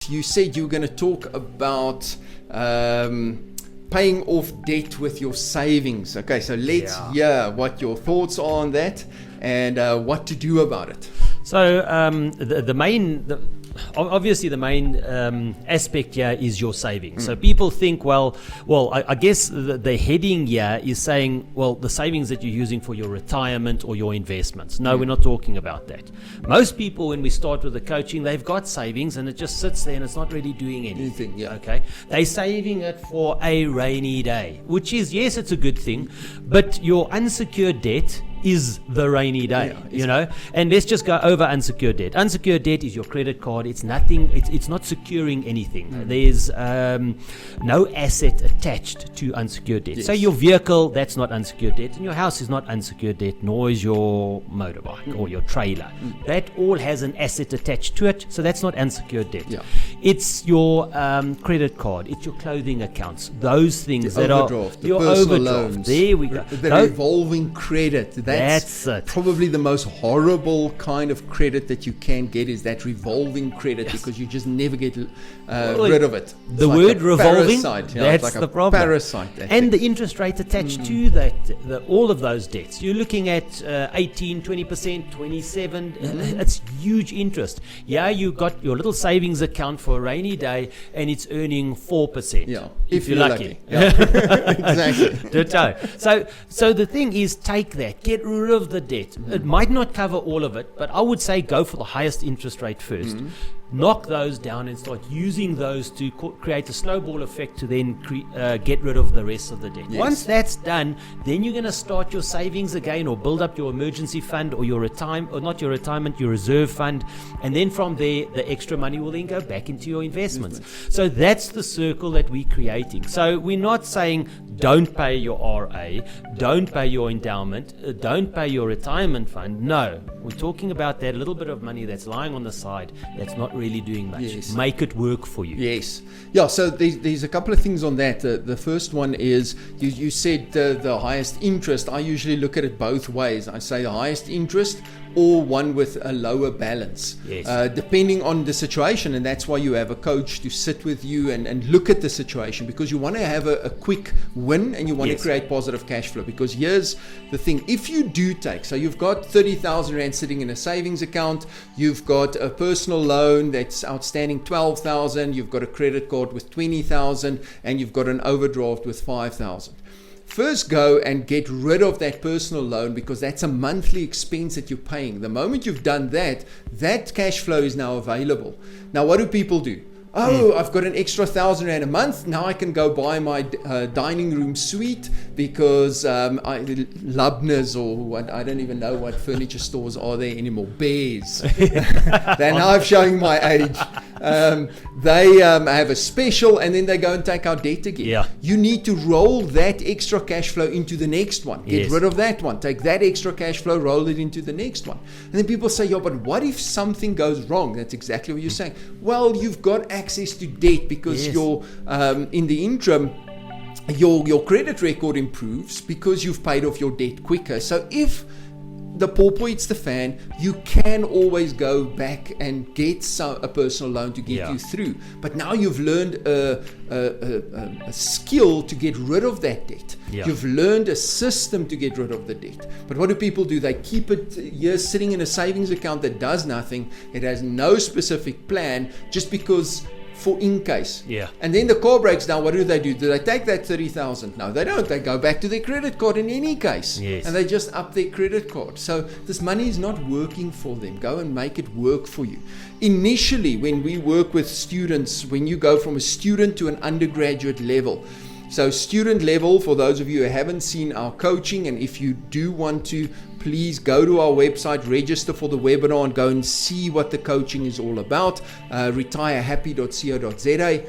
you said you were going to talk about paying off debt with your savings. Okay, so let's hear what your thoughts are on that and what to do about it. So obviously the main aspect here is your savings. So people think, I guess the heading here is saying, well, the savings that you're using for your retirement or your investments. No, we're not talking about that. Most people, when we start with the coaching, they've got savings and it just sits there and it's not really doing anything. Yeah. Okay, they're saving it for a rainy day, which is, yes, it's a good thing, but your unsecured debt is the rainy day, and let's just go over unsecured debt. Unsecured debt is your credit card. It's nothing, it's not securing anything. There's no asset attached to unsecured debt. So your vehicle, that's not unsecured debt, and your house is not unsecured debt, nor is your motorbike or your trailer. That all has an asset attached to it, so that's not unsecured debt. It's your credit card, it's your clothing accounts, those things the that overdraft, are the your personal overdraft. loans, There we go. The revolving credit. That's it. Probably the most horrible kind of credit that you can get is that revolving credit, because you just never get rid of it. The word revolving, that's like the problem. Parasite. And the interest rate attached to that, all of those debts. You're looking at 18, 20%, 27. It's huge interest. Yeah, you got your little savings account for a rainy day and it's earning 4%. Yeah, if you're lucky. Exactly. So the thing is, take that, get rid of the debt. It might not cover all of it, but I would say go for the highest interest rate first. Knock those down and start using those to create a snowball effect to then get rid of the rest of the debt. Once that's done, then you're going to start your savings again, or build up your emergency fund, or your your reserve fund, and then from there the extra money will then go back into your investments. So that's the circle that we're creating. So we're not saying don't pay your RA, don't pay your endowment, don't pay your retirement fund. No, we're talking about that little bit of money that's lying on the side that's not really doing much. Make it work for you. So there's a couple of things on that. The first one is you said the highest interest. I usually look at it both ways. I say the highest interest or one with a lower balance, depending on the situation. And that's why you have a coach to sit with you and look at the situation, because you want to have a quick win and you want to create positive cash flow. Because here's the thing, if you do take, so you've got 30,000 Rand sitting in a savings account, you've got a personal loan that's outstanding 12,000, you've got a credit card with 20,000, and you've got an overdraft with 5,000. First, go and get rid of that personal loan, because that's a monthly expense that you're paying. The moment you've done that, that cash flow is now available. Now, what do people do? I've got an extra 1,000 Rand a month. Now I can go buy my dining room suite because Lubners, or what, I don't even know what furniture stores are there anymore. Bears. They're now showing my age. They have a special, and then they go and take out debt again. You need to roll that extra cash flow into the next one. Get rid of that one. Take that extra cash flow, roll it into the next one. And then people say, but what if something goes wrong? That's exactly what you're saying. Well, you've got access to debt because you're in the interim, your credit record improves because you've paid off your debt quicker. So if the pawpaw hits the fan, you can always go back and get a personal loan to get you through. But now you've learned a skill to get rid of that debt. You've learned a system to get rid of the debt. But what do people do? They keep it here sitting in a savings account that does nothing. It has no specific plan, just because for in case. And then the car breaks down. What do? Do they take that 30,000? No, they don't. They go back to their credit card in any case. And they just up their credit card. So this money is not working for them. Go and make it work for you. Initially, when we work with students, when you go from a student to an undergraduate level, so student level, for those of you who haven't seen our coaching, and if you do want to, please go to our website, register for the webinar, and go and see what the coaching is all about, retirehappy.co.za.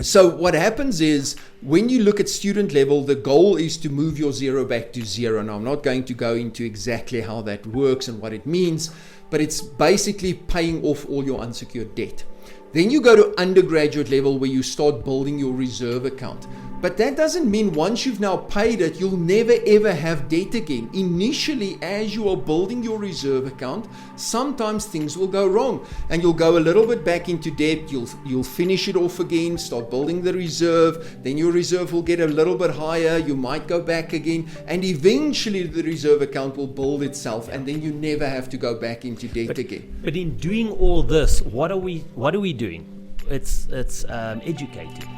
So what happens is, when you look at student level, the goal is to move your zero back to zero. Now, I'm not going to go into exactly how that works and what it means, but it's basically paying off all your unsecured debt. Then you go to undergraduate level, where you start building your reserve account. But that doesn't mean once you've now paid it, you'll never ever have debt again. Initially, as you are building your reserve account, sometimes things will go wrong and you'll go a little bit back into debt. You'll finish it off again, start building the reserve. Then your reserve will get a little bit higher. You might go back again, and eventually the reserve account will build itself, and then you never have to go back into debt again. But in doing all this, what are we doing? It's educating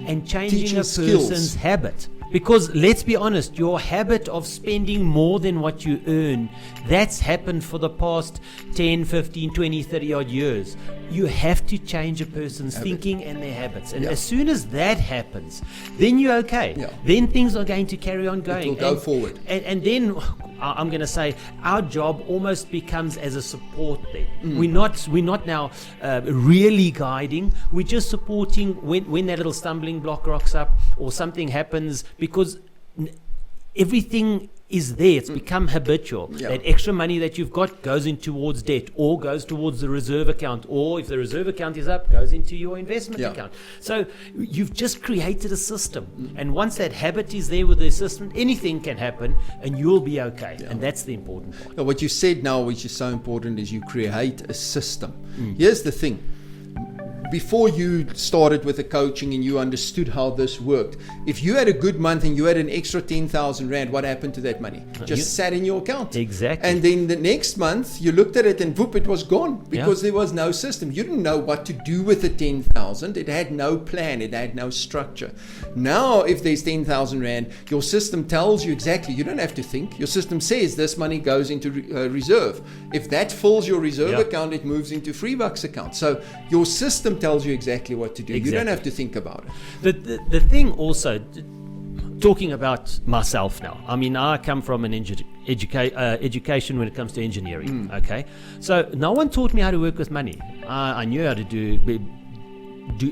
and changing Teaching a person's skills. habit. Because let's be honest, your habit of spending more than what you earn, that's happened for the past 10, 15, 20, 30 odd years. You have to change a person's thinking and their habits. And as soon as that happens, then you're okay. Yeah. Then things are going to carry on going. It will go forward. And then I'm going to say our job almost becomes as a support then. We're not now really guiding. We're just supporting when that little stumbling block rocks up or something happens, because everything is there. It's become habitual. Yeah. That extra money that you've got goes in towards debt, or goes towards the reserve account, or if the reserve account is up, goes into your investment account. So you've just created a system. And once that habit is there with the system, anything can happen and you'll be okay. And that's the important part. Now, what you said now, which is so important, is you create a system. Here's the thing. Before you started with the coaching and you understood how this worked, if you had a good month and you had an extra 10,000 Rand, what happened to that money? Just sat in your account. Exactly. And then the next month you looked at it and whoop, it was gone, because there was no system. You didn't know what to do with the 10,000. It had no plan. It had no structure. Now, if there's 10,000 Rand, your system tells you exactly. You don't have to think. Your system says this money goes into reserve. If that fills your reserve account, it moves into Freebucks account. So your system tells you exactly what to do. Exactly. You don't have to think about it. The thing also, talking about myself now, I mean, I come from an education when it comes to engineering, okay? So no one taught me how to work with money. I knew how to do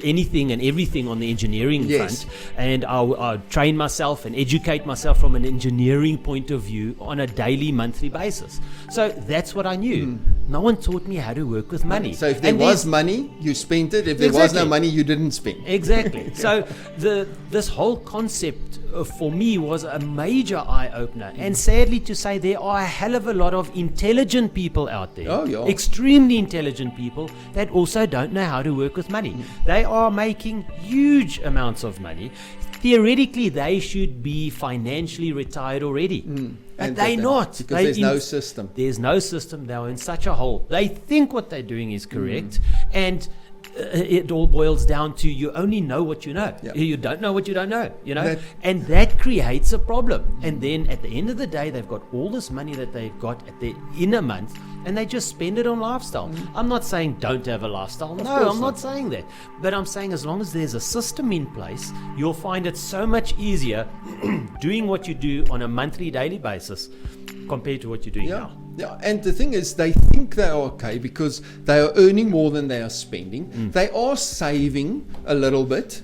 anything and everything on the engineering front, and I'll train myself and educate myself from an engineering point of view on a daily, monthly basis. So that's what I knew. No one taught me how to work with money. So if there was money, you spent it. If there was no money, you didn't spend. Exactly. So this whole concept for me was a major eye-opener. And sadly to say, there are a hell of a lot of intelligent people out there, extremely intelligent people, that also don't know how to work with money. They are making huge amounts of money. Theoretically, they should be financially retired already. But they're not. Because there's no system. There's no system. They're in such a hole. They think what they're doing is correct. And it all boils down to you only know what you know. You don't know what you don't know, and that creates a problem. And then at the end of the day, they've got all this money that they've got at the in a month, and they just spend it on lifestyle. I'm not saying don't have a lifestyle. No, I'm not saying that. But I'm saying as long as there's a system in place, you'll find it so much easier doing what you do on a monthly, daily basis compared to what you're doing now. Yeah, and the thing is, they think they are okay because they are earning more than they are spending. They are saving a little bit,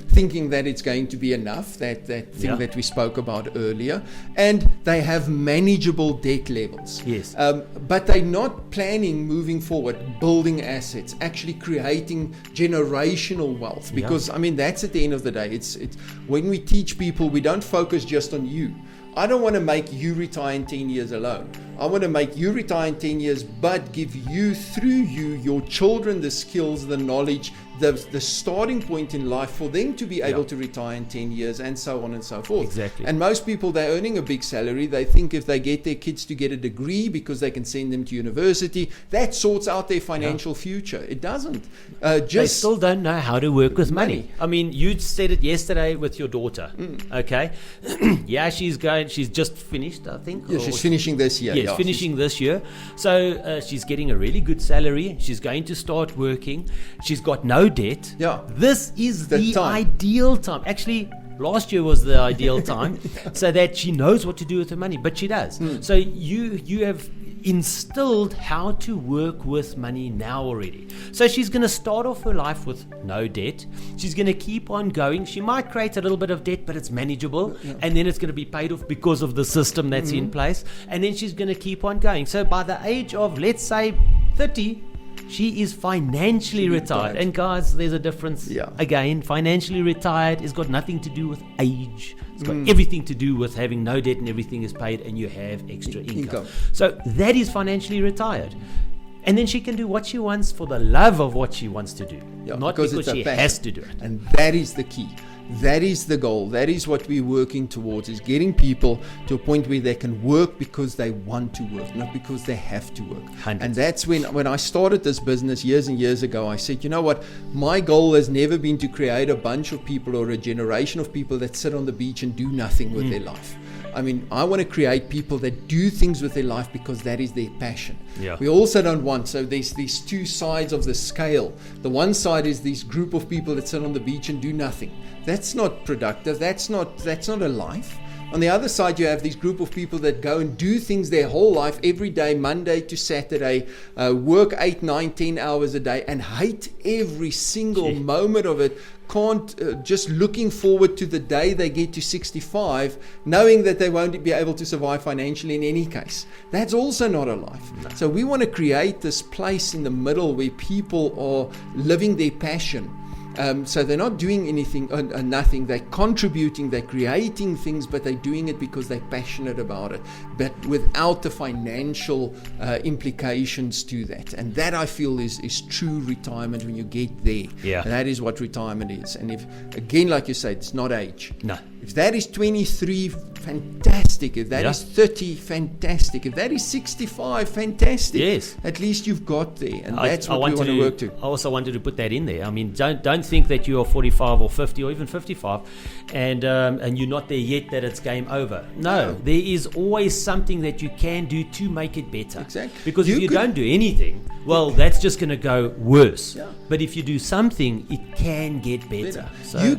thinking that it's going to be enough, that thing that we spoke about earlier. And they have manageable debt levels. Yes. But they're not planning moving forward, building assets, actually creating generational wealth. Because, I mean, that's at the end of the day. It's when we teach people, we don't focus just on you. I don't want to make you retire in 10 years alone. I want to make you retire in 10 years, but give you, through you, your children, the skills, the knowledge, the starting point in life for them to be able to retire in 10 years, and so on and so forth. Exactly. And most people, they're earning a big salary. They think if they get their kids to get a degree because they can send them to university, that sorts out their financial future. It doesn't. They still don't know how to work with money. I mean, you said it yesterday with your daughter, okay? She's just finished, I think. Yeah, she's finishing this year. Yes, finishing this year. So she's getting a really good salary. She's going to start working. She's got no debt. Yeah. This is the ideal time. Actually, last year was the ideal time, so that she knows what to do with her money, but she does. So you have instilled how to work with money now already. So she's going to start off her life with no debt. She's going to keep on going. She might create a little bit of debt, but it's manageable, and then it's going to be paid off because of the system that's in place, and then she's going to keep on going. So by the age of, let's say, 30, She is financially retired. And guys, there's a difference. Yeah. Again, financially retired has got nothing to do with age. It's got everything to do with having no debt and everything is paid and you have extra income. So that is financially retired. And then she can do what she wants for the love of what she wants to do. Yeah, not because because it's a she passion. has to do it. And that is the key. That is the goal. That is what we're working towards, is getting people to a point where they can work because they want to work, not because they have to work. 100%. And that's when I started this business years and years ago, I said, you know what, my goal has never been to create a bunch of people or a generation of people that sit on the beach and do nothing with their life. I mean, I want to create people that do things with their life because that is their passion. Yeah. We also don't want, so there's these two sides of the scale. The one side is this group of people that sit on the beach and do nothing. That's not productive. That's not a life. On the other side, you have this group of people that go and do things their whole life, every day, Monday to Saturday, work 8, 9, 10 hours a day and hate every single moment of it. Can't just looking forward to the day they get to 65, knowing that they won't be able to survive financially in any case. That's also not a life. No. So we want to create this place in the middle where people are living their passion. So they're not doing anything nothing. They're contributing, they're creating things, but they're doing it because they're passionate about it, but without the financial implications to that. And that, I feel, is true retirement when you get there. Yeah. And that is what retirement is. And if, again, like you said, it's not age. No. If that is 23, fantastic. If that is 30, fantastic. If that is 65, fantastic. Yes. At least you've got there. And that's what we want to work to. I also wanted to put that in there. I mean, don't think that you are 45 or 50 or even 55 and you're not there yet, that it's game over. No, there is always something that you can do to make it better. Exactly. Because if you don't do anything, well, that's just going to go worse. Yeah. But if you do something, it can get better. So you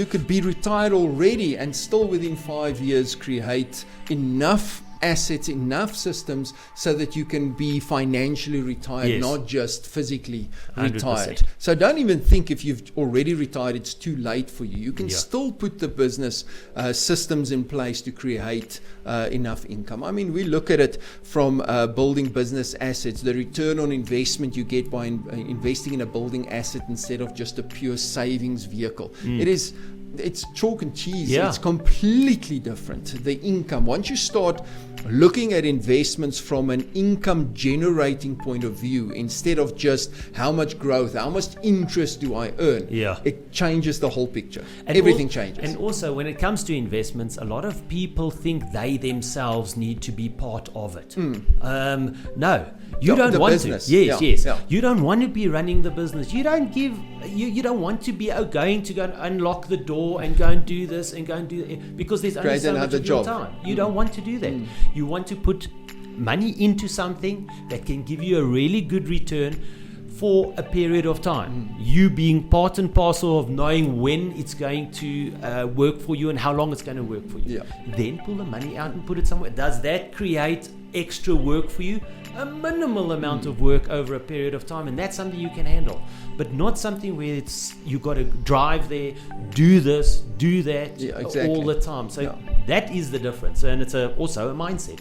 could be retired already and still within 5 years create enough assets, enough systems so that you can be financially retired, not just physically 100%. retired. So don't even think if you've already retired it's too late for you. You can still put the business systems in place to create enough income. I mean, we look at it from building business assets, the return on investment you get by investing in a building asset instead of just a pure savings vehicle. It's chalk and cheese. Yeah. It's completely different. The income, once you start looking at investments from an income generating point of view, instead of just how much growth, how much interest do I earn, it changes the whole picture. And everything changes. And also, when it comes to investments, a lot of people think they themselves need to be part of it. No, you don't want business. to. Yes. Yeah. You don't want to be running the business. You don't want to be going to go and unlock the door and go and do this and go and do that, because there's only so much of your time. You don't want to do that. You want to put money into something that can give you a really good return for a period of time. You being part and parcel of knowing when it's going to work for you and how long it's going to work for you. Then pull the money out and put it somewhere. Does that create extra work for you? A minimal amount of work over a period of time, and that's something you can handle, but not something where it's you got to drive there, do this, do that all the time. So that is the difference, and it's also a mindset.